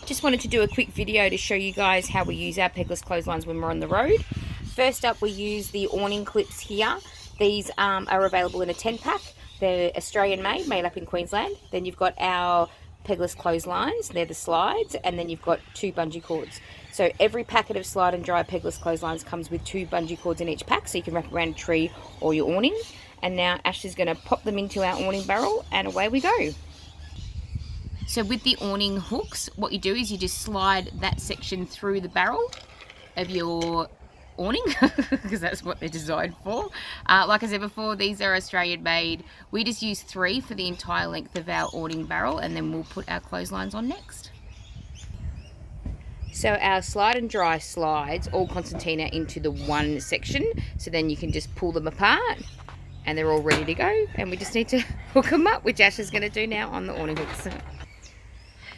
Just wanted to do a quick video to show you guys how we use our pegless clotheslines when we're on the road. First up, we use the awning clips here. These are available in a 10-pack. They're Australian made up in Queensland. Then you've got our pegless clotheslines, they're the slides, and then you've got 2 bungee cords. So every packet of slide and dry pegless clotheslines comes with 2 bungee cords in each pack, so you can wrap around a tree or your awning. And now Ash is going to pop them into our awning barrel, and away we go. So with the awning hooks, what you do is you just slide that section through the barrel of your awning, because that's what they're designed for. Like I said before, these are Australian made. We just use 3 for the entire length of our awning barrel, and then we'll put our clotheslines on next. So our slide and dry slides all concertina into the one section, so then you can just pull them apart and they're all ready to go, and we just need to hook them up, which Ash is going to do now on the awning hooks.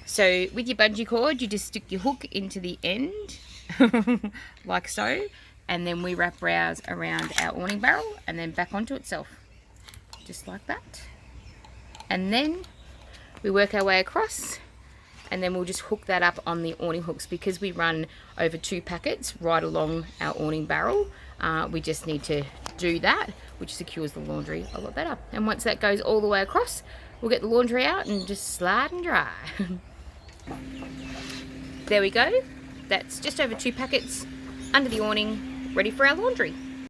So with your bungee cord, you just stick your hook into the end, like so, and then we wrap ours around our awning barrel and then back onto itself, just like that. And then we work our way across, and then we'll just hook that up on the awning hooks. Because we run over 2 packets right along our awning barrel, we just need to do that, which secures the laundry a lot better. And once that goes all the way across, we'll get the laundry out and just slide and dry. There we go. That's just over 2 packets under the awning, ready for our laundry.